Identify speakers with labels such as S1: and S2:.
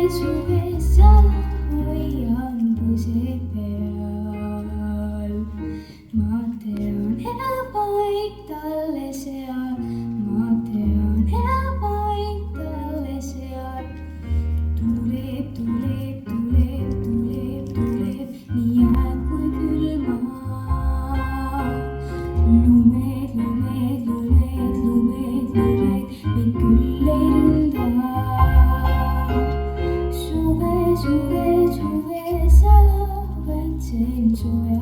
S1: suve sana hoian põseb peal. ma tean, hea paik talle seal, ma tean, hea paik talle seal. tuleb, tuleb, tuleb, tuleb, tuleb nii jääd kui külma. lumed, lumed, lumed, lumed, lumed meid küll ei ründa. suve, suve, suve sa laulad, see on soe.